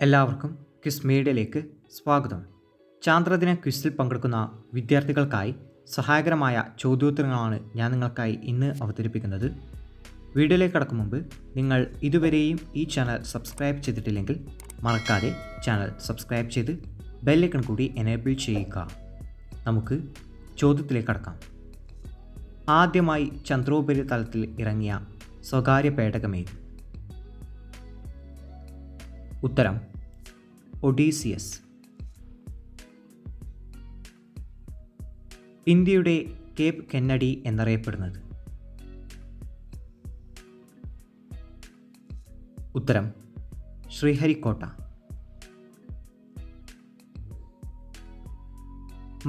എല്ലാവർക്കും ക്വിസ് മീഡിയയിലേക്ക് സ്വാഗതം. ചാന്ദ്രദിന ക്വിസിൽ പങ്കെടുക്കുന്ന വിദ്യാർത്ഥികൾക്കായി സഹായകരമായ ചോദ്യോത്തരങ്ങളാണ് ഞാൻ നിങ്ങൾക്കായി ഇന്ന് അവതരിപ്പിക്കുന്നത്. വീഡിയോയിലേക്ക് കടക്കും മുമ്പ് നിങ്ങൾ ഇതുവരെയും ഈ ചാനൽ സബ്സ്ക്രൈബ് ചെയ്തിട്ടില്ലെങ്കിൽ മറക്കാതെ ചാനൽ സബ്സ്ക്രൈബ് ചെയ്ത് ബെല്ലൈക്കൺ കൂടി എനേബിൾ ചെയ്യുക. നമുക്ക് ചോദ്യത്തിലേക്ക് കടക്കാം. ആദ്യമായി ചന്ദ്രോപരിതലത്തിൽ ഇറങ്ങിയ സ്വകാര്യ പേടകമേത്? ഉത്തരം ഒഡീസിയസ്. ഇന്ത്യയുടെ കേപ്പ് കെന്നഡി എന്നറിയപ്പെടുന്നത്? ഉത്തരം ശ്രീഹരിക്കോട്ട.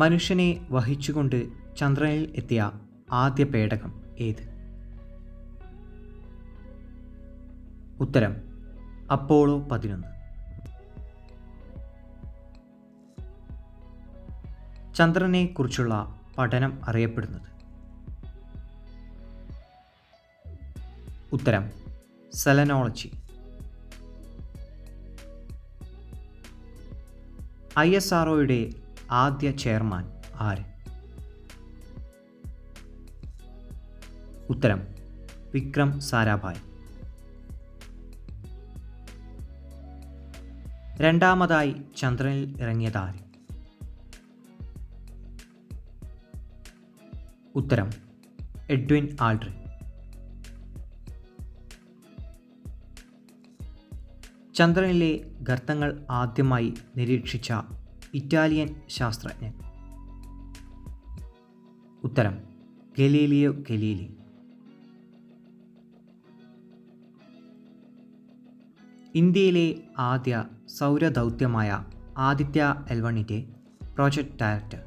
മനുഷ്യനെ വഹിച്ചുകൊണ്ട് ചന്ദ്രനിൽ എത്തിയ ആദ്യ പേടകം ഏത്? ഉത്തരം അപ്പോളോ 11. ചന്ദ്രനെ കുറിച്ചുള്ള പഠനം അറിയപ്പെടുന്നത്? ഉത്തരം സെലനോളജി. ISROയുടെ ആദ്യ ചെയർമാൻ ആര്? ഉത്തരം വിക്രം സാരാഭായ്. രണ്ടാമതായി ചന്ദ്രനിൽ ഇറങ്ങിയതാര്? ഉത്തരം എഡ്വിൻ ആൾഡ്രിൻ. ചന്ദ്രനിലെ ഗർത്തങ്ങൾ ആദ്യമായി നിരീക്ഷിച്ച ഇറ്റാലിയൻ ശാസ്ത്രജ്ഞൻ? ഉത്തരം ഗലീലിയോ ഗലീലി. ഇന്ത്യയിലെ ആദ്യ സൗരദൗത്യമായ ആദിത്യ L1ന്റെ പ്രോജക്റ്റ് ഡയറക്ടർ?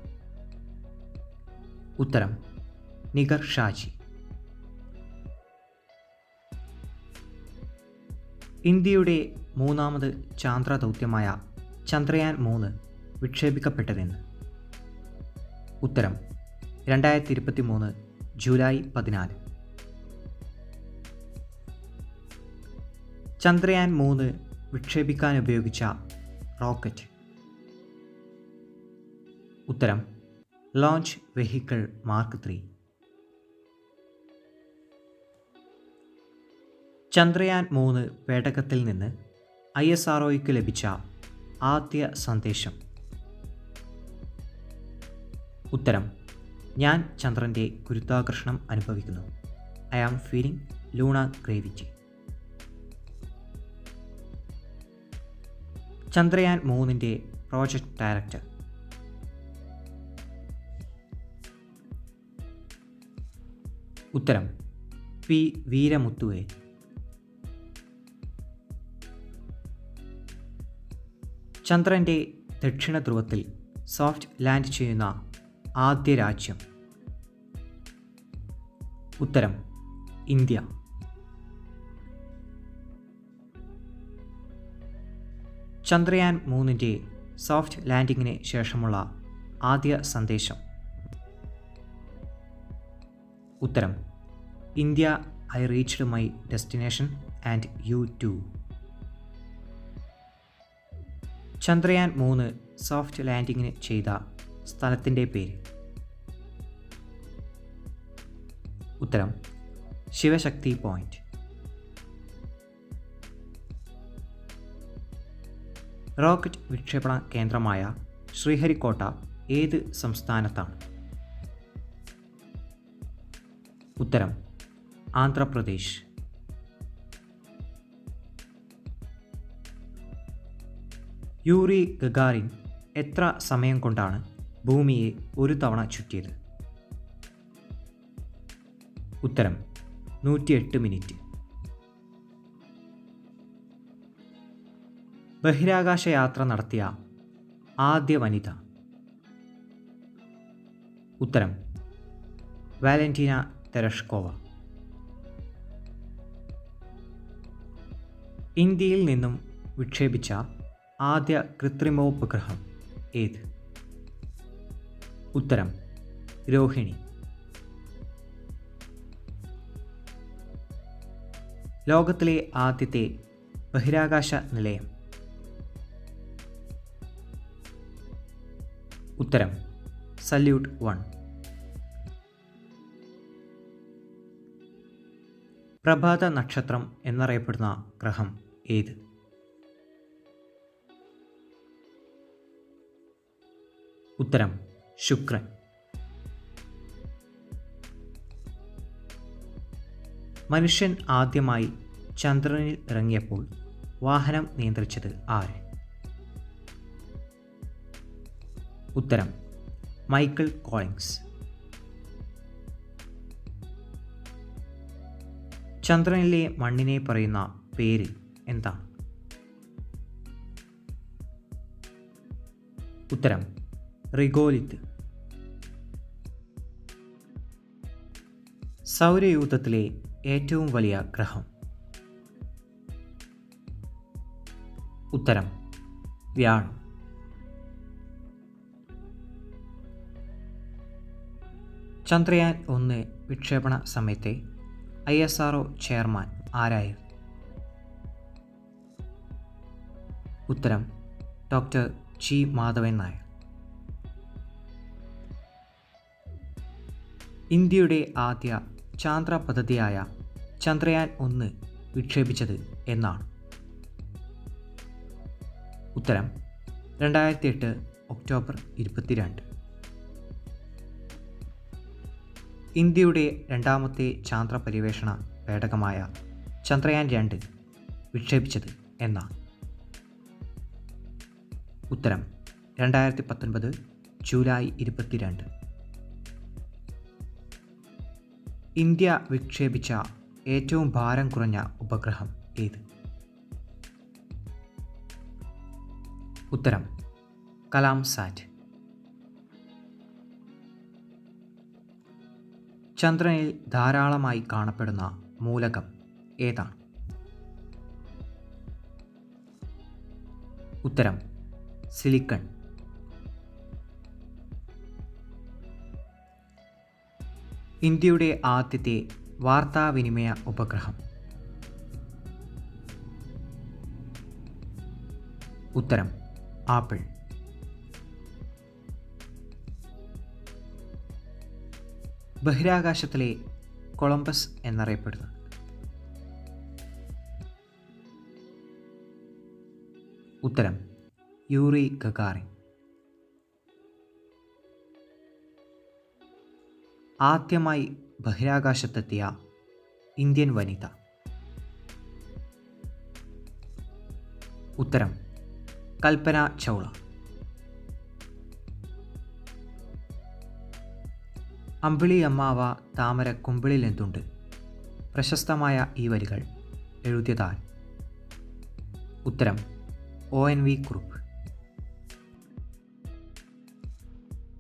ഉത്തരം നിഗർ ഷാജി. ഇന്ത്യയുടെ മൂന്നാമത് ചാന്ദ്രദൗത്യമായ ചന്ദ്രയാൻ 3 വിക്ഷേപിക്കപ്പെട്ടതെന്ന്? ഉത്തരം 2023 ജൂലൈ 14. ചന്ദ്രയാൻ 3 വിക്ഷേപിക്കാൻ ഉപയോഗിച്ച റോക്കറ്റ്? ഉത്തരം ലോഞ്ച് വെഹിക്കിൾ മാർക്ക് 3. ചന്ദ്രയാൻ 3 പേടകത്തിൽ നിന്ന് ISROയ്ക്ക് ലഭിച്ച ആദ്യ സന്ദേശം? ഉത്തരം ഞാൻ ചന്ദ്രൻ്റെ ഗുരുത്വാകർഷണം അനുഭവിക്കുന്നു. I am feeling lunar gravity. Chandrayaan 3ന്റെ പ്രോജക്റ്റ് ഡയറക്ടർ? ഉത്തരം P വീരമുത്തുവേൽ. ചന്ദ്രൻ്റെ ദക്ഷിണ ധ്രുവത്തിൽ സോഫ്റ്റ് ലാൻഡ് ചെയ്യുന്ന ആദ്യ രാജ്യം? ഉത്തരം ഇന്ത്യ. ചന്ദ്രയാൻ 3ന്റെ സോഫ്റ്റ് ലാൻഡിങ്ങിന് ശേഷമുള്ള ആദ്യ സന്ദേശം? ഉത്തരം India I reached my destination and you too. Chandrayaan 3 soft ലാൻഡിങ്ങിന് ചെയ്ത സ്ഥലത്തിൻ്റെ പേര്? ഉത്തരം ശിവശക്തി പോയിന്റ്. റോക്കറ്റ് വിക്ഷേപണ കേന്ദ്രമായ ശ്രീഹരിക്കോട്ട ഏത് സംസ്ഥാനത്താണ്? ഉത്തരം ആന്ധ്രാപ്രദേശ്. യൂറി ഗഗാറിൻ എത്ര സമയം കൊണ്ടാണ് ഭൂമിയെ ഒരു തവണ ചുറ്റിയത്? ഉത്തരം 108 മിനിറ്റ്. ബഹിരാകാശ യാത്ര നടത്തിയ ആദ്യ വനിത? ഉത്തരം വാലന്റീന തെരഷ്കോവ. ഇന്ത്യയിൽ നിന്നും വിക്ഷേപിച്ച ആദ്യ കൃത്രിമോപഗ്രഹം ഏത്? ഉത്തരം രോഹിണി. ലോകത്തിലെ ആദ്യത്തെ ബഹിരാകാശ നിലയം? ഉത്തരം സല്യൂട്ട് 1. പ്രഭാത നക്ഷത്രം എന്നറിയപ്പെടുന്ന ഗ്രഹം ഏത്? ഉത്തരം ശുക്രൻ. മനുഷ്യൻ ആദ്യമായി ചന്ദ്രനിൽ ഇറങ്ങിയപ്പോൾ വാഹനം നിയന്ത്രിച്ചത് ആര്? ഉത്തരം മൈക്കിൾ കോളിൻസ്. ചന്ദ്രനിലെ മണ്ണിനെ പറയുന്ന പേര് എന്താണ്? ഉത്തരം റിഗോലിത്ത്. സൗരയൂഥത്തിലെ ഏറ്റവും വലിയ ഗ്രഹം? ഉത്തരം വ്യാഴം. ചന്ദ്രയാൻ 1 വിക്ഷേപണ സമയത്തെ ISRO ചെയർമാൻ ആരായിരുന്നു? ഉത്തരം ഡോക്ടർ ജി മാധവൻ നായർ. ഇന്ത്യയുടെ ആദ്യ ചാന്ദ്ര പദ്ധതിയായ ചന്ദ്രയാൻ 1 വിക്ഷേപിച്ചത് എന്നാണ്? ഉത്തരം 2008 ഒക്ടോബർ 22. ഇന്ത്യയുടെ രണ്ടാമത്തെ ചാന്ദ്ര പര്യവേഷണ പേടകമായ ചന്ദ്രയാൻ 2 വിക്ഷേപിച്ചത് എന്നാണ്? ഉത്തരം 2019 ജൂലൈ 22. ഇന്ത്യ വിക്ഷേപിച്ച ഏറ്റവും ഭാരം കുറഞ്ഞ ഉപഗ്രഹം ഏത്? ഉത്തരം കലാം സാറ്റ്. ചന്ദ്രനിൽ ധാരാളമായി കാണപ്പെടുന്ന മൂലകം ഏതാണ്? ഉത്തരം സിലിക്കൺ. ഇന്ത്യയുടെ ആദ്യത്തെ വാർത്താവിനിമയ ഉപഗ്രഹം? ഉത്തരം ആപ്പിൾ. ബഹിരാകാശത്തിലെ കൊളംബസ് എന്നറിയപ്പെടുന്നത്? ഉത്തരം യൂറി ഗഗാറിൻ. ആദ്യമായി ബഹിരാകാശത്തെത്തിയ ഇന്ത്യൻ വനിത? ഉത്തരം കൽപ്പന ചൗള. അമ്പിളി അമ്മാവ താമര കുമ്പിളിൽ എന്തുണ്ട് പ്രശസ്തമായ ഈ വരികൾ എഴുതിയതാൽ? ഉത്തരം ONV കുറുപ്പ്.